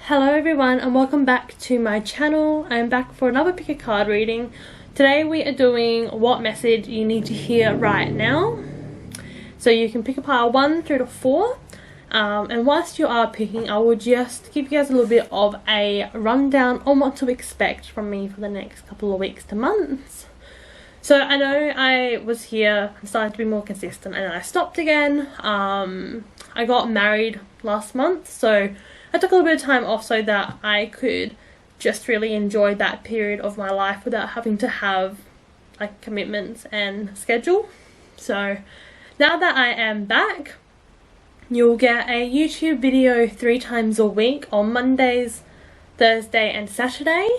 Hello everyone and welcome back to my channel. I'm back for another pick a card reading. Today we are doing what message you need to hear right now. So you can pick a pile 1 through to 4. And whilst you are picking, I will just give you guys a little bit of a rundown on what to expect from me for the next couple of weeks to months. So I know I was here and started to be more consistent and then I stopped again. I got married last month, so I took a little bit of time off so that I could just really enjoy that period of my life without having to have like commitments and schedule. So now that I am back, you'll get a YouTube video 3 times a week on Mondays, Thursday and Saturday.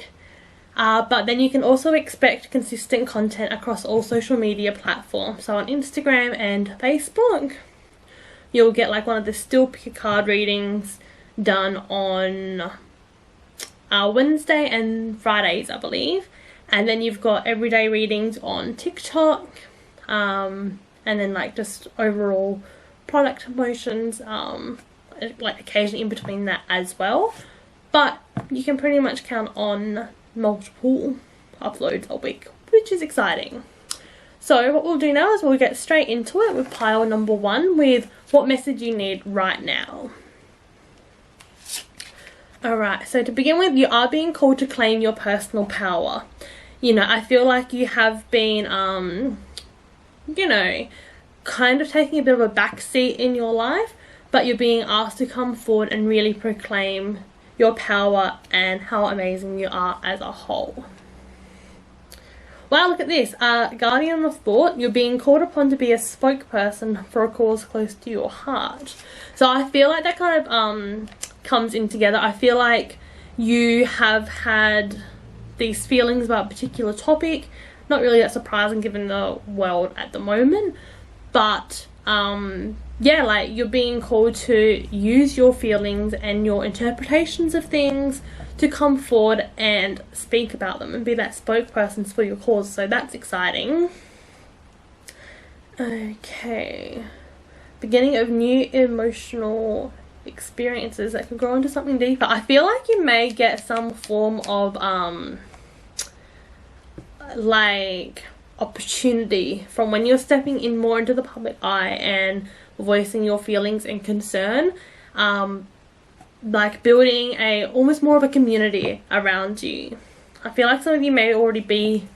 But then you can also expect consistent content across all social media platforms. So on Instagram and Facebook, you'll get like one of the still pick a card readings done on Wednesday and Fridays, I believe. And then you've got everyday readings on TikTok, and then like just overall product promotions, like occasionally in between that as well. But you can pretty much count on multiple uploads a week, which is exciting. So what we'll do now is we'll get straight into it with pile number 1 with what message you need right now. Alright, so to begin with, you are being called to claim your personal power. You know, I feel like you have been, you know, kind of taking a bit of a backseat in your life, but you're being asked to come forward and really proclaim your power and how amazing you are as a whole. Wow, look at this. Guardian of Thought, you're being called upon to be a spokesperson for a cause close to your heart. So I feel like that kind of comes in together. I feel like you have had these feelings about a particular topic. Not really that surprising given the world at the moment. But yeah, like you're being called to use your feelings and your interpretations of things to come forward and speak about them and be that spokesperson for your cause. So that's exciting. Okay. Beginning of new emotional experiences that could grow into something deeper. I feel like you may get some form of like opportunity from when you're stepping in more into the public eye and voicing your feelings and concern, like building a almost more of a community around you. I feel like some of you may already be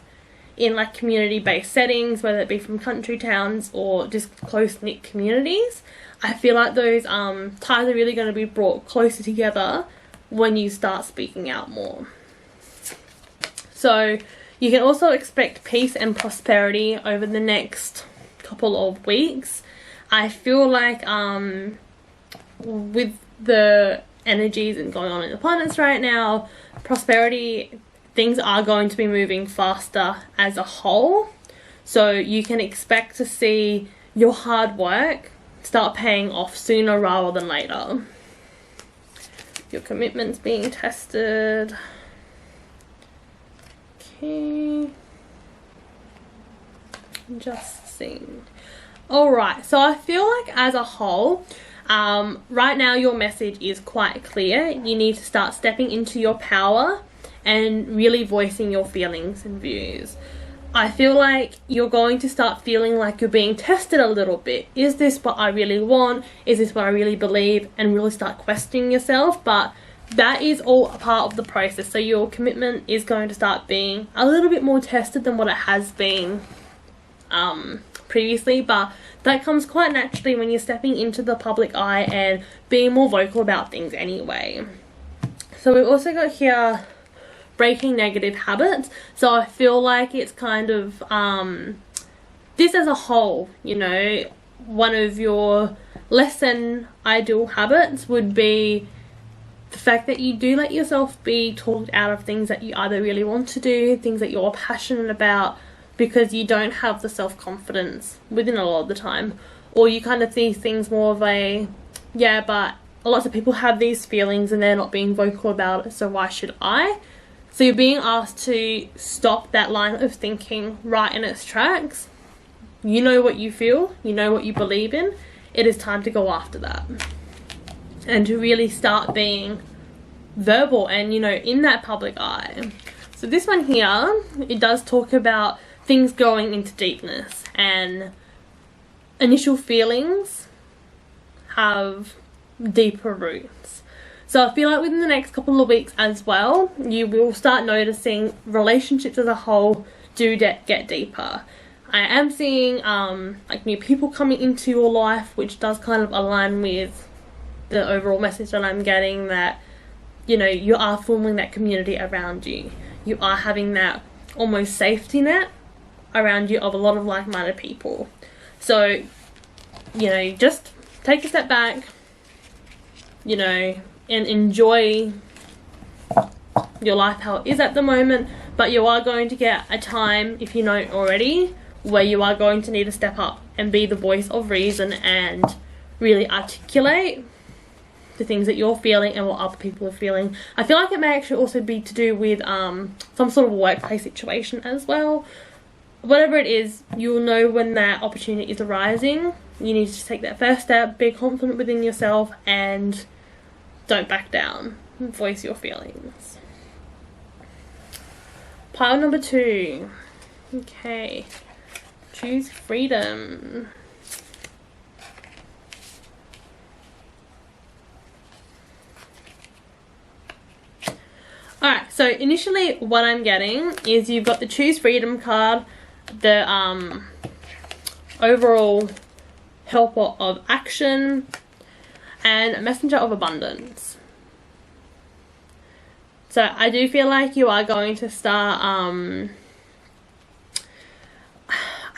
in like community-based settings, whether it be from country towns or just close-knit communities. I feel like those ties are really going to be brought closer together when you start speaking out more. So you can also expect peace and prosperity over the next couple of weeks. I feel like with the energies and going on in the planets right now, prosperity, things are going to be moving faster as a whole. So you can expect to see your hard work start paying off sooner rather than later. Your commitment's being tested. Okay. Just seeing. Alright, so I feel like as a whole, right now your message is quite clear. You need to start stepping into your power and really voicing your feelings and views. I feel like you're going to start feeling like you're being tested a little bit. Is this what I really want? Is this what I really believe? And really start questioning yourself. But that is all a part of the process. So your commitment is going to start being a little bit more tested than what it has been previously. But that comes quite naturally when you're stepping into the public eye and being more vocal about things anyway. So we've also got here breaking negative habits. So I feel like it's kind of this as a whole, you know, one of your less than ideal habits would be the fact that you do let yourself be talked out of things that you either really want to do, things that you're passionate about, because you don't have the self-confidence within a lot of the time, or you kind of see things more of a, yeah, but lots of people have these feelings and they're not being vocal about it, so why should I? So you're being asked to stop that line of thinking right in its tracks. You know what you feel, you know what you believe in. It is time to go after that. And to really start being verbal and, you know, in that public eye. So this one here, it does talk about things going into deepness, and initial feelings have deeper roots. So I feel like within the next couple of weeks as well, you will start noticing relationships as a whole do get deeper. I am seeing like new people coming into your life, which does kind of align with the overall message that I'm getting, that, you know, you are forming that community around you. You are having that almost safety net around you of a lot of like-minded people. So, you know, just take a step back, you know, and enjoy your life how it is at the moment. But you are going to get a time, if you know already, where you are going to need to step up and be the voice of reason and really articulate the things that you're feeling and what other people are feeling. I feel like it may actually also be to do with some sort of workplace situation as well. Whatever it is, you'll know when that opportunity is arising. You need to just take that first step, be confident within yourself, and don't back down. Voice your feelings. Pile number 2. Okay. Choose freedom. Alright, so initially what I'm getting is you've got the Choose Freedom card, the overall Helper of Action, and Messenger of Abundance. So I do feel like you are going to start,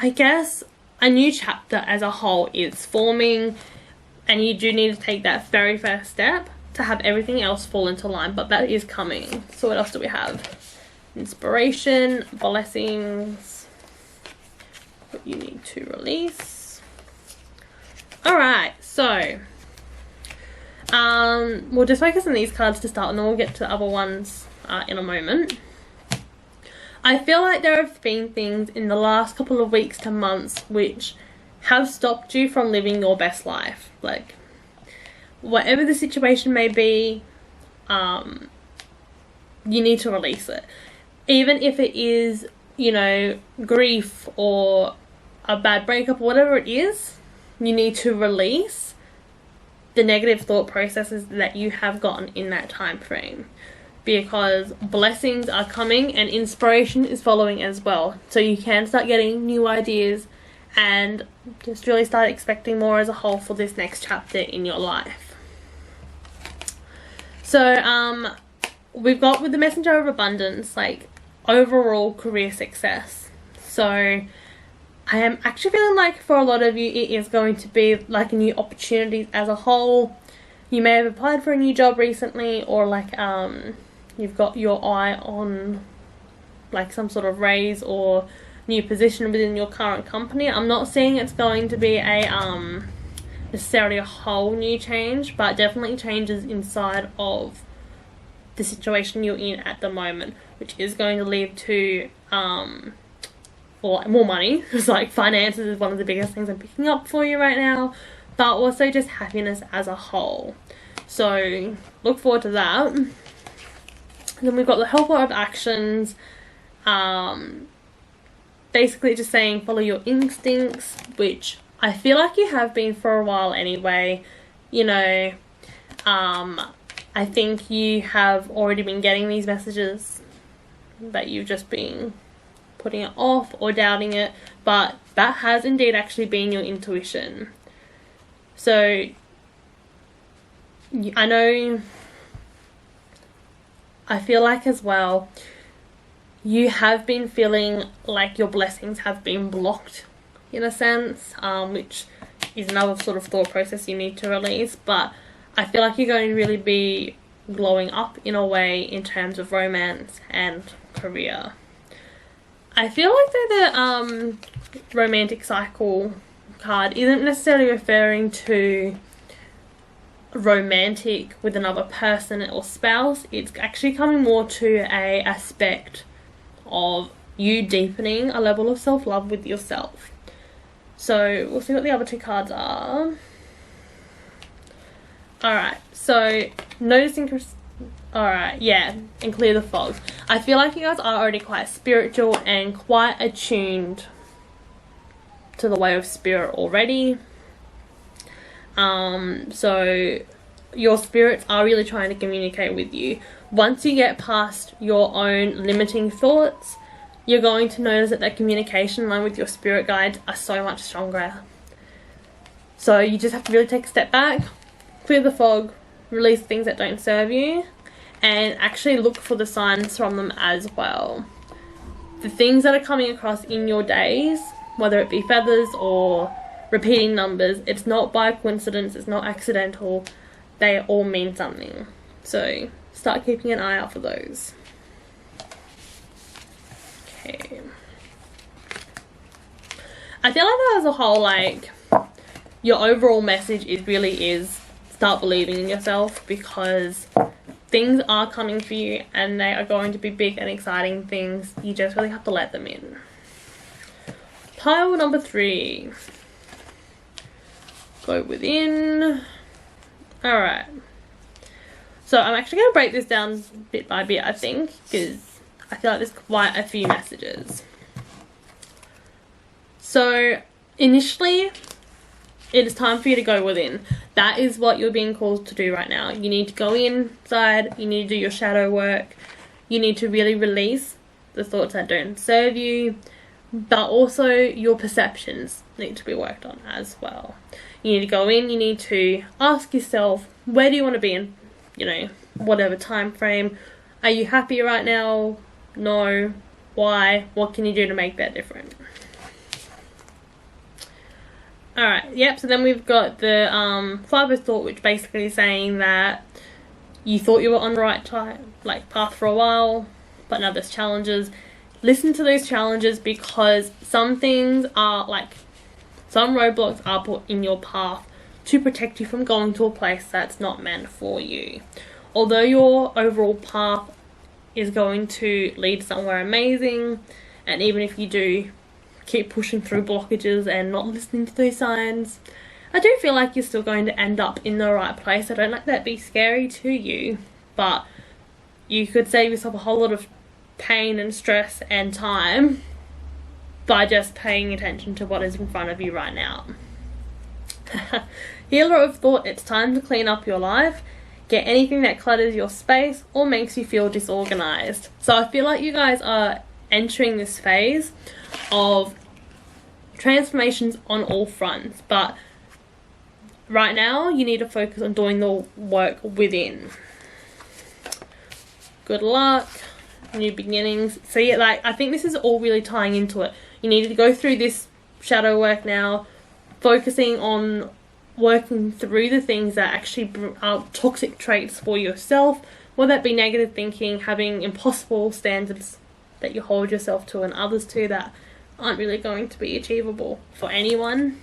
I guess, a new chapter as a whole is forming, and you do need to take that very first step to have everything else fall into line, but that is coming. So what else do we have? Inspiration, blessings, what you need to release. Alright, so we'll just focus on these cards to start, and then we'll get to the other ones in a moment. I feel like there have been things in the last couple of weeks to months which have stopped you from living your best life. Like, whatever the situation may be, you need to release it. Even if it is, you know, grief or a bad breakup or whatever it is, you need to release the negative thought processes that you have gotten in that time frame, because blessings are coming and inspiration is following as well. So you can start getting new ideas and just really start expecting more as a whole for this next chapter in your life. So we've got with the Messenger of Abundance, like, overall career success. So I am actually feeling like for a lot of you it is going to be like new opportunities as a whole. You may have applied for a new job recently, or like you've got your eye on like some sort of raise or new position within your current company. I'm not saying it's going to be a necessarily a whole new change, but definitely changes inside of the situation you're in at the moment, which is going to lead to or more money, because like finances is one of the biggest things I'm picking up for you right now, but also just happiness as a whole. So look forward to that. And then we've got the Helper of Actions, basically just saying follow your instincts, which I feel like you have been for a while anyway. You know, I think you have already been getting these messages, but you've just been putting it off or doubting it, but that has indeed actually been your intuition. So I know, I feel like as well, you have been feeling like your blessings have been blocked in a sense, which is another sort of thought process you need to release. But I feel like you're going to really be glowing up in a way in terms of romance and career. I feel like the romantic cycle card isn't necessarily referring to romantic with another person or spouse. It's actually coming more to a aspect of you deepening a level of self-love with yourself. So we'll see what the other two cards are. Alright, so noticing Alright, yeah, and clear the fog. I feel like you guys are already quite spiritual and quite attuned to the way of spirit already. So your spirits are really trying to communicate with you. Once you get past your own limiting thoughts, you're going to notice that that communication line with your spirit guides are so much stronger. So you just have to really take a step back, clear the fog, release things that don't serve you, and actually look for the signs from them as well. The things that are coming across in your days, whether it be feathers or repeating numbers, it's not by coincidence, it's not accidental, they all mean something. So start keeping an eye out for those. Okay. I feel like that as a whole, like, your overall message is start believing in yourself, because things are coming for you and they are going to be big and exciting things. You just really have to let them in. Pile number 3. Go within. Alright. So I'm actually going to break this down bit by bit, I think, because I feel like there's quite a few messages. So initially, it is time for you to go within. That is what you're being called to do right now. You need to go inside, you need to do your shadow work, you need to really release the thoughts that don't serve you, but also your perceptions need to be worked on as well. You need to go in, you need to ask yourself, where do you want to be in, you know, whatever time frame. Are you happy right now? No. Why? What can you do to make that different? Alright, yep, so then we've got the 5 of thought, which basically is saying that you thought you were on the right path for a while, but now there's challenges. Listen to those challenges, because some things are some roadblocks are put in your path to protect you from going to a place that's not meant for you. Although your overall path is going to lead somewhere amazing, and even if you do keep pushing through blockages and not listening to those signs, I do feel like you're still going to end up in the right place. I don't let that be scary to you, but you could save yourself a whole lot of pain and stress and time by just paying attention to what is in front of you right now. Healer of thought, it's time to clean up your life. Get anything that clutters your space or makes you feel disorganized. So I feel like you guys are entering this phase of transformations on all fronts, but right now you need to focus on doing the work within. Good luck, new beginnings. So yeah, I think this is all really tying into it. You need to go through this shadow work now, focusing on working through the things that actually are toxic traits for yourself, whether that be negative thinking, having impossible standards that you hold yourself to and others to that aren't really going to be achievable for anyone.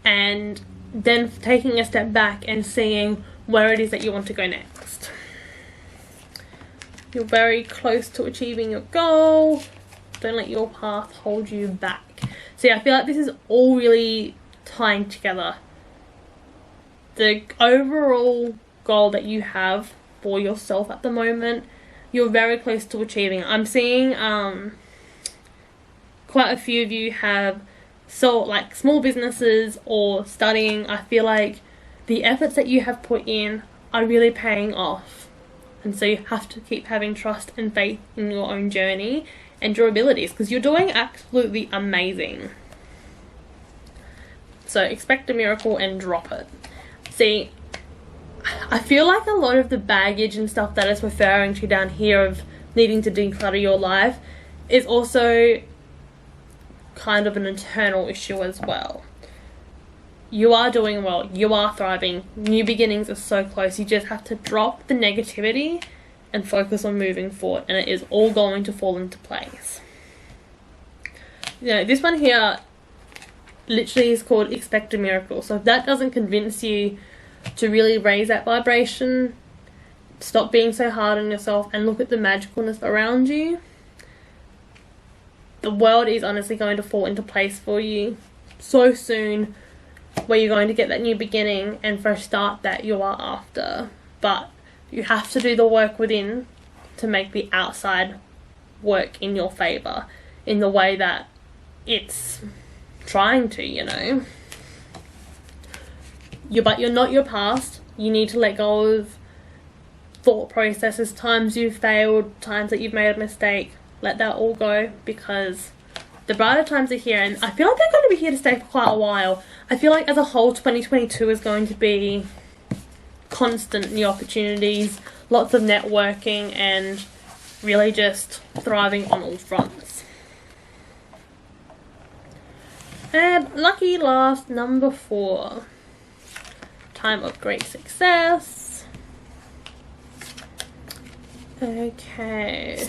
And then taking a step back and seeing where it is that you want to go next. You're very close to achieving your goal. Don't let your path hold you back. See, I feel like this is all really tying together. The overall goal that you have for yourself at the moment, you're very close to achieving. I'm seeing quite a few of you have small businesses or studying. I feel like the efforts that you have put in are really paying off, and so you have to keep having trust and faith in your own journey and your abilities, because you're doing absolutely amazing. So expect a miracle and drop it. See, I feel like a lot of the baggage and stuff that is referring to down here of needing to declutter your life is also kind of an internal issue as well. You are doing well, you are thriving, new beginnings are so close. You just have to drop the negativity and focus on moving forward, and it is all going to fall into place. You know, this one here literally is called expect a miracle. So if that doesn't convince you to really raise that vibration, stop being so hard on yourself and look at the magicalness around you, the world is honestly going to fall into place for you so soon, where you're going to get that new beginning and fresh start that you are after. But You have to do the work within to make the outside work in your favour in the way that it's trying to, you know. But you're not your past. You need to let go of thought processes, times you've failed, times that you've made a mistake. Let that all go, because the brighter times are here, and I feel like they're going to be here to stay for quite a while. I feel like as a whole 2022 is going to be constant new opportunities, lots of networking, and really just thriving on all fronts. And lucky last, number 4. Time of great success. Okay.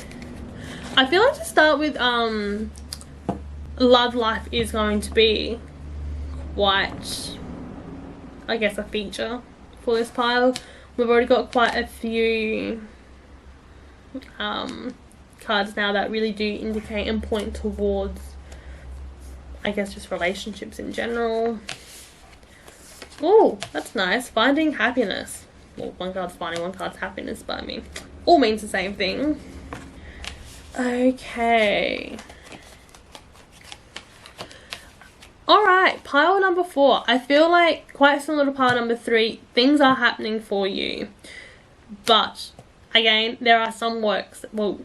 I feel like to start with, love life is going to be quite, I guess, a feature for this pile. We've already got quite a few cards now that really do indicate and point towards, I guess, just relationships in general. Oh, that's nice. Finding happiness. Well, one card's finding, one card's happiness, but I mean, all means the same thing. Okay. Alright, pile number 4. I feel like, quite similar to pile number 3, things are happening for you. But, again, there are some works, well,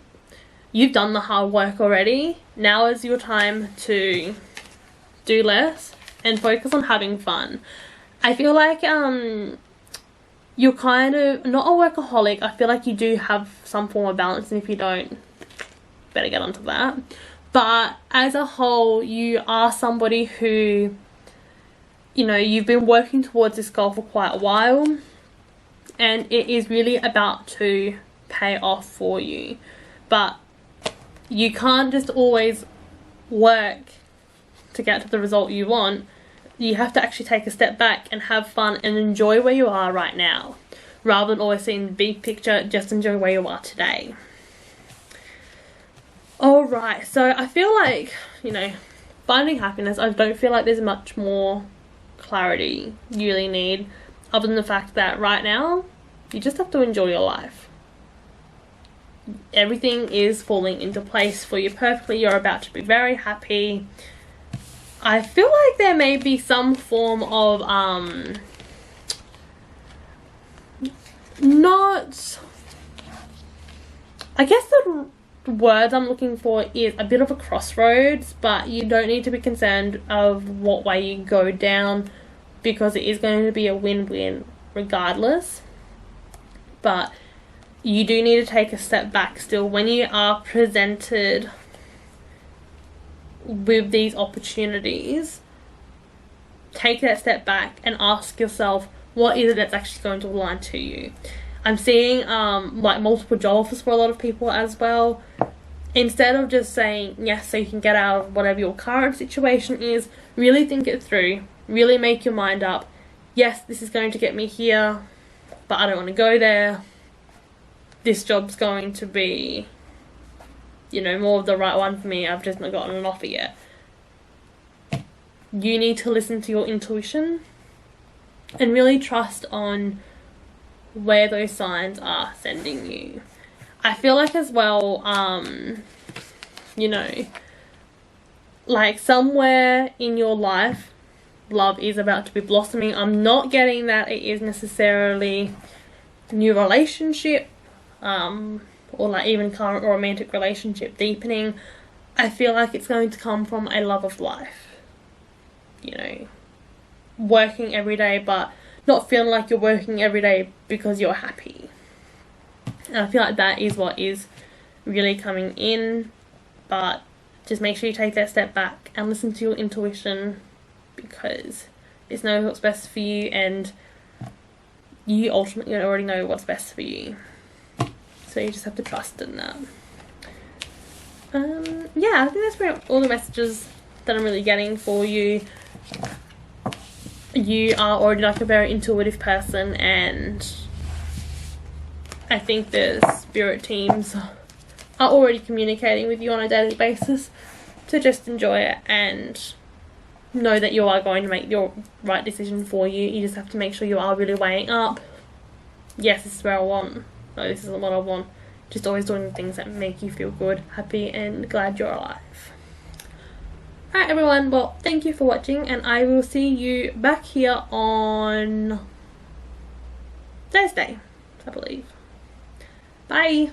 you've done the hard work already. Now is your time to do less and focus on having fun. I feel like you're kind of not a workaholic. I feel like you do have some form of balance, and if you don't, better get onto that. But as a whole, you are somebody who, you know, you've been working towards this goal for quite a while, and it is really about to pay off for you. But you can't just always work to get to the result you want. You have to actually take a step back and have fun and enjoy where you are right now, rather than always seeing the big picture. Just enjoy where you are today. Alright, so I feel like, you know, finding happiness, I don't feel like there's much more clarity you really need, other than the fact that right now you just have to enjoy your life. Everything is falling into place for you perfectly. You're about to be very happy. I feel like there may be some form of not, I guess the word I'm looking for is a bit of a crossroads, but you don't need to be concerned of what way you go down, because it is going to be a win-win regardless. But you do need to take a step back still when you are presented with these opportunities. Take that step back and ask yourself, what is it that's actually going to align to you? I'm seeing like multiple job offers for a lot of people as well. Instead of just saying yes so you can get out of whatever your current situation is, really think it through. Really make your mind up. Yes, this is going to get me here, but I don't want to go there. This job's going to be, you know, more of the right one for me. I've just not gotten an offer yet. You need to listen to your intuition and really trust on where those signs are sending you. I feel like as well, you know, like somewhere in your life, love is about to be blossoming. I'm not getting that it is necessarily new relationship, or like even current romantic relationship deepening. I feel like it's going to come from a love of life. You know, working every day, but not feeling like you're working every day because you're happy. And I feel like that is what is really coming in. But just make sure you take that step back and listen to your intuition, because it's know what's best for you, and you ultimately already know what's best for you. So you just have to trust in that. Yeah, I think that's pretty much all the messages that I'm really getting for you. You are already like a very intuitive person, and I think the spirit teams are already communicating with you on a daily basis. So just enjoy it and know that you are going to make your right decision for you. You just have to make sure you are really weighing up yes, this is where I want. No, this isn't what I want. Just always doing the things that make you feel good, happy, and glad you're alive. Alright everyone, well, thank you for watching, and I will see you back here on Thursday, I believe. Bye!